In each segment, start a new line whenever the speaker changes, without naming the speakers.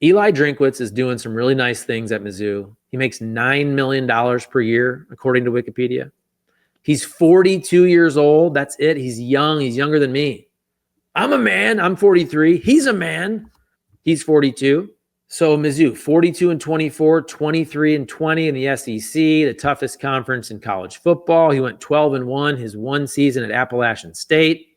Eli Drinkwitz is doing some really nice things at Mizzou. He makes $9 million per year, according to Wikipedia. He's 42 years old. That's it. He's young. He's younger than me. I'm a man. I'm 43. He's a man. He's 42. So Mizzou, 42-24, 23-20 in the SEC, the toughest conference in college football. He went 12-1 his one season at Appalachian State.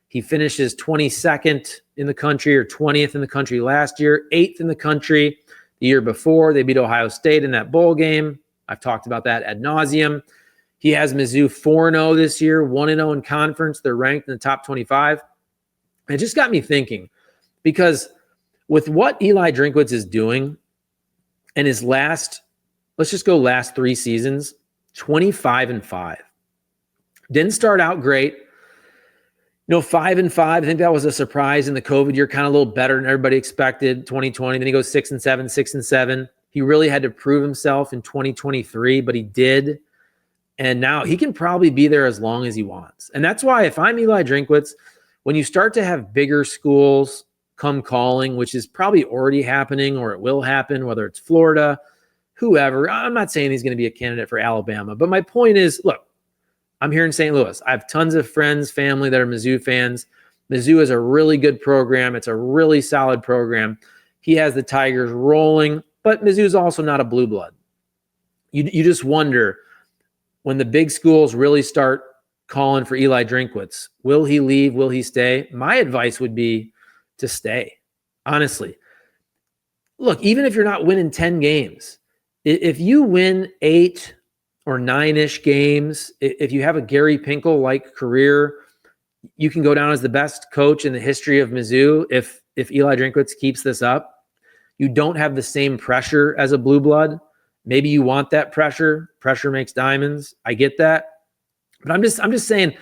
He finishes 22nd in the country or 20th in the country last year, 8th in the country the year before. They beat Ohio State in that bowl game. I've talked about that ad nauseum. He has Mizzou 4-0 this year, 1-0 in conference. They're ranked in the top 25. And it just got me thinking, because with what Eli Drinkwitz is doing and his last 3 seasons, 25-5. Didn't start out great. 5-5. I think that was a surprise in the COVID year, kind of a little better than everybody expected. 2020. Then he goes 6-7, 6-7. He really had to prove himself in 2023, but he did. And now he can probably be there as long as he wants. And that's why if I'm Eli Drinkwitz, when you start to have bigger schools come calling, which is probably already happening or it will happen, whether it's Florida, whoever. I'm not saying he's going to be a candidate for Alabama, but my point is, look, I'm here in St. Louis. I have tons of friends, family that are Mizzou fans. Mizzou is a really good program. It's a really solid program. He has the Tigers rolling, but Mizzou is also not a blue blood. You just wonder, when the big schools really start calling for Eli Drinkwitz, will he leave? Will he stay? My advice would be to stay, honestly. Look, even if you're not winning 10 games, if you win 8 or 9-ish games, if you have a Gary Pinkel-like career, you can go down as the best coach in the history of Mizzou if Eli Drinkwitz keeps this up. You don't have the same pressure as a blue blood. Maybe you want that pressure. Pressure makes diamonds. I get that. But I'm just saying,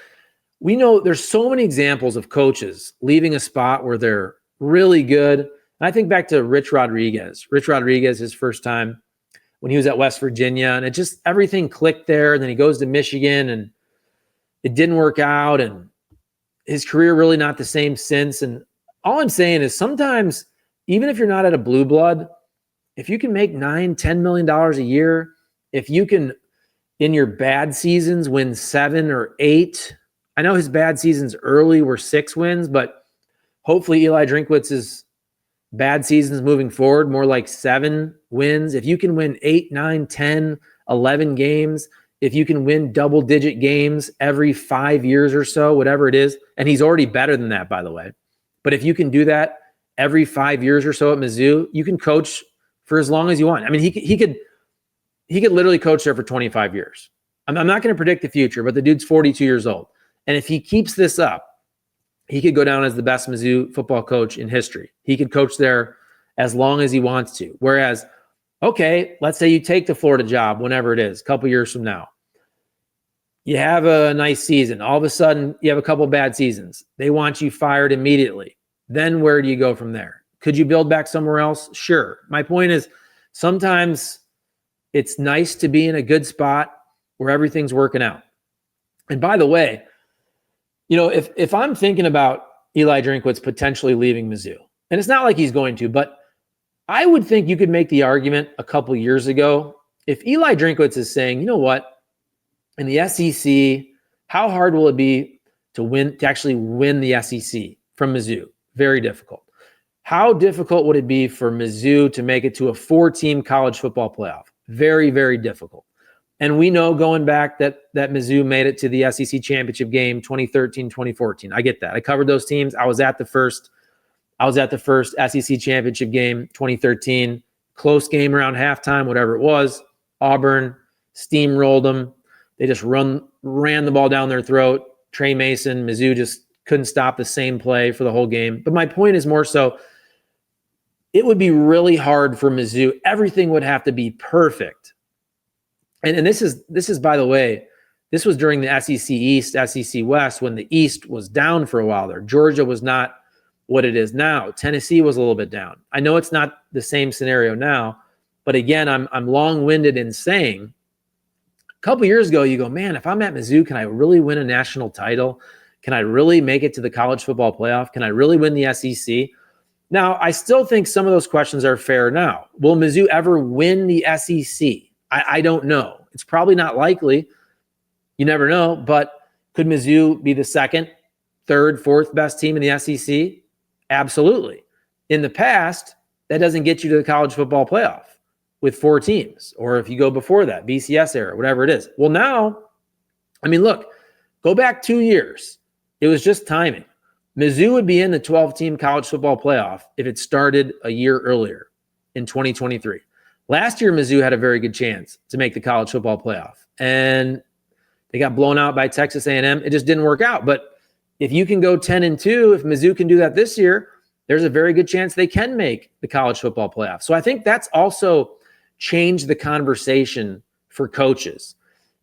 we know there's so many examples of coaches leaving a spot where they're really good. And I think back to Rich Rodriguez. Rich Rodriguez, his first time when he was at West Virginia, and it just, everything clicked there. And then he goes to Michigan and it didn't work out, and his career really not the same since. And all I'm saying is, sometimes, even if you're not at a blue blood, if you can make $9-10 million a year, if you can, in your bad seasons, win 7 or 8. I know his bad seasons early were 6 wins, but hopefully Eli Drinkwitz's bad seasons moving forward, more like 7 wins. If you can win 8, 9, 10, 11 games, if you can win double-digit games every 5 years or so, whatever it is, and he's already better than that, by the way. But if you can do that every 5 years or so at Mizzou, you can coach for as long as you want. I mean, he could literally coach there for 25 years. I'm not going to predict the future, but the dude's 42 years old. And if he keeps this up, he could go down as the best Mizzou football coach in history. He could coach there as long as he wants to. Whereas, okay, let's say you take the Florida job, whenever it is, a couple years from now. You have a nice season. All of a sudden, you have a couple bad seasons. They want you fired immediately. Then where do you go from there? Could you build back somewhere else? Sure. My point is, sometimes it's nice to be in a good spot where everything's working out. And by the way, if I'm thinking about Eli Drinkwitz potentially leaving Mizzou, and it's not like he's going to, but I would think you could make the argument a couple years ago, if Eli Drinkwitz is saying, you know what, in the SEC, how hard will it be to actually win the SEC from Mizzou? Very difficult. How difficult would it be for Mizzou to make it to a 4-team college football playoff? Very, very difficult. And we know, going back, that Mizzou made it to the SEC championship game 2013, 2014. I get that. I covered those teams. I was at the first SEC championship game, 2013. Close game around halftime, whatever it was. Auburn steamrolled them. They just ran the ball down their throat. Trey Mason, Mizzou just couldn't stop the same play for the whole game. But my point is more so, it would be really hard for Mizzou. Everything would have to be perfect. And this is, by the way, this was during the SEC East, SEC West, when the East was down for a while there. Georgia was not what it is now. Tennessee was a little bit down. I know it's not the same scenario now, but again, I'm long-winded in saying, a couple years ago, you go, man, if I'm at Mizzou, can I really win a national title? Can I really make it to the college football playoff? Can I really win the SEC? Now, I still think some of those questions are fair now. Will Mizzou ever win the SEC? I don't know. It's probably not likely. You never know. But could Mizzou be the second, third, fourth best team in the SEC? Absolutely. In the past, that doesn't get you to the college football playoff with 4 teams. Or if you go before that, BCS era, whatever it is. Well, now, I mean, look, go back 2 years. It was just timing. Mizzou would be in the 12-team college football playoff if it started a year earlier in 2023. Last year, Mizzou had a very good chance to make the college football playoff, and they got blown out by Texas A&M. It just didn't work out. But if you can go 10-2, if Mizzou can do that this year, there's a very good chance they can make the college football playoff. So I think that's also changed the conversation for coaches.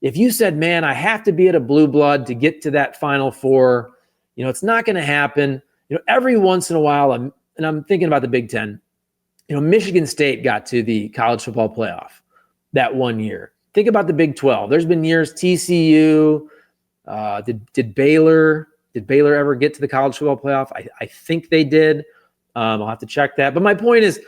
If you said, man, I have to be at a blue blood to get to that Final Four, it's not going to happen. Every once in a while, I'm thinking about the Big Ten. Michigan State got to the college football playoff that one year. Think about the Big 12. There's been years TCU. Did Baylor ever get to the college football playoff? I think they did. I'll have to check that. But my point is,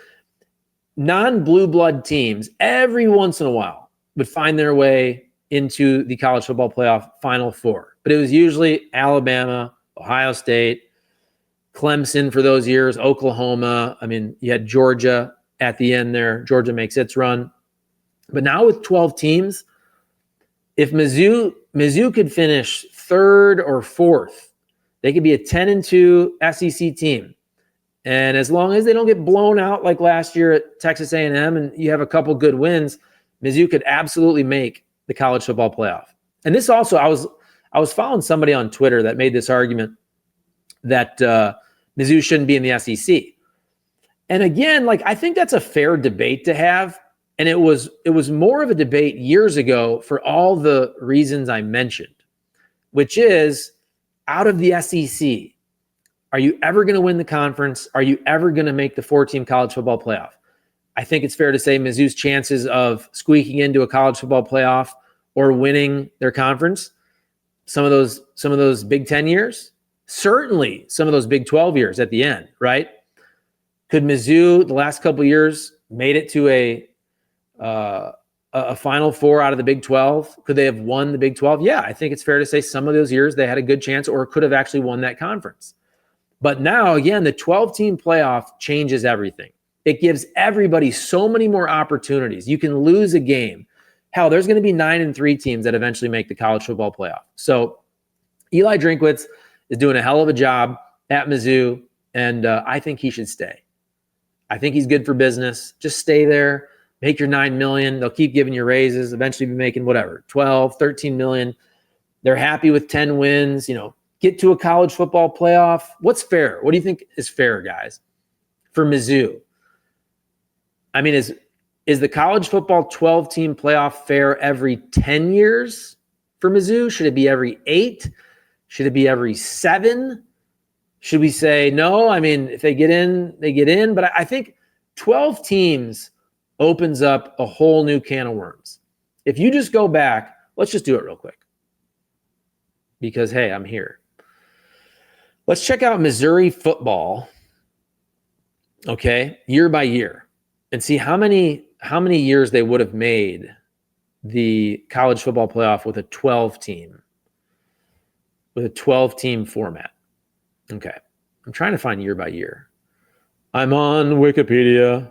non-blue blood teams every once in a while would find their way into the college football playoff Final Four. But it was usually Alabama, Ohio State, Clemson for those years, Oklahoma. I mean, you had Georgia at the end there. Georgia makes its run. But now with 12 teams, if Mizzou could finish third or fourth, they could be a 10-2 SEC team. And as long as they don't get blown out like last year at Texas A&M and you have a couple good wins, Mizzou could absolutely make the college football playoff. And this also, I was following somebody on Twitter that made this argument that Mizzou shouldn't be in the SEC. And again, I think that's a fair debate to have. And it was more of a debate years ago for all the reasons I mentioned, which is, out of the SEC, are you ever going to win the conference? Are you ever going to make the 4-team college football playoff? I think it's fair to say Mizzou's chances of squeaking into a college football playoff or winning their conference, some of those Big 10 years, certainly some of those Big 12 years at the end, right? Could Mizzou the last couple of years made it to a Final Four out of the Big 12? Could they have won the Big 12? Yeah, I think it's fair to say some of those years they had a good chance or could have actually won that conference. But now, again, the 12-team playoff changes everything. It gives everybody so many more opportunities. You can lose a game. Hell, there's going to be 9-3 teams that eventually make the college football playoff. So Eli Drinkwitz is doing a hell of a job at Mizzou, and I think he should stay. I think he's good for business. Just stay there. Make your $9 million. They'll keep giving you raises. Eventually be making whatever, 12, 13 million. They're happy with 10 wins. Get to a college football playoff. What's fair? What do you think is fair, guys, for Mizzou? I mean, is the college football 12-team playoff fair every 10 years for Mizzou? Should it be every 8? Should it be every 7? Should we say no? I mean, if they get in, they get in. But I think 12 teams opens up a whole new can of worms. If you just go back, let's just do it real quick. Because, hey, I'm here. Let's check out Missouri football, okay, year by year, and see how many years they would have made the college football playoff with a 12-team format. Okay, I'm trying to find year by year. I'm on Wikipedia.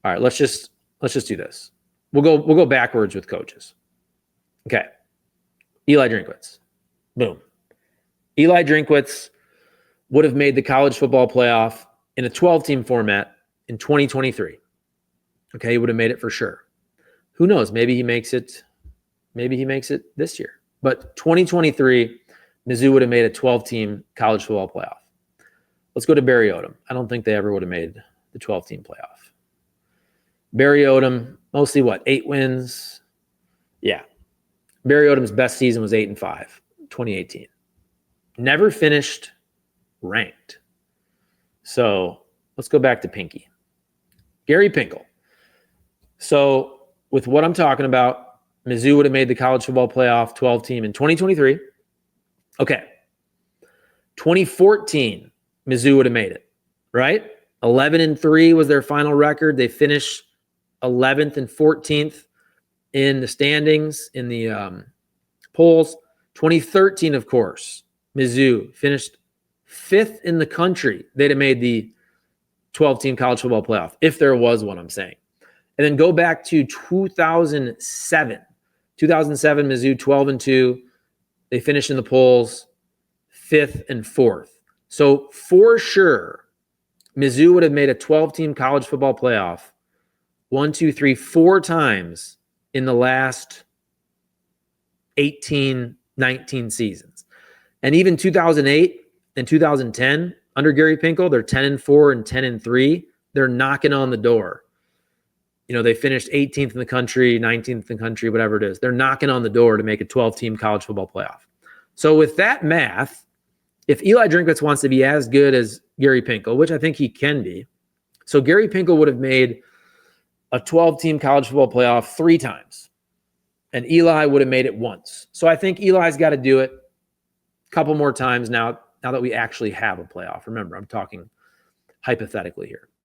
All right, let's just do this. We'll go backwards with coaches. Okay, Eli Drinkwitz. Boom. Eli Drinkwitz would have made the college football playoff in a 12-team format in 2023. Okay, he would have made it for sure. Who knows? Maybe he makes it this year. But 2023, Mizzou would have made a 12-team college football playoff. Let's go to Barry Odom. I don't think they ever would have made the 12-team playoff. Barry Odom, mostly 8 wins? Yeah. Barry Odom's best season was 8-5, 2018. Never finished ranked. So let's go back to Pinky. Gary Pinkel. So with what I'm talking about, Mizzou would have made the college football playoff 12-team in 2023. Okay. 2014, Mizzou would have made it, right? 11-3 was their final record. They finished 11th and 14th in the standings, in the polls. 2013, of course, Mizzou finished 5th in the country. They'd have made the 12-team college football playoff, if there was one, I'm saying. And then go back to 2007. 2007, Mizzou 12-2. They finished in the polls 5th and 4th. So for sure, Mizzou would have made a 12-team college football playoff 4 times in the last 18, 19 seasons. And even 2008 and 2010, under Gary Pinkel, they're 10-4 and 10-3. They're knocking on the door. You know, they finished 18th in the country, 19th in the country, whatever it is. They're knocking on the door to make a 12-team college football playoff. So with that math, if Eli Drinkwitz wants to be as good as Gary Pinkel, which I think he can be, so Gary Pinkel would have made a 12-team college football playoff 3 times, and Eli would have made it once. So I think Eli's got to do it a couple more times now that we actually have a playoff. Remember, I'm talking hypothetically here.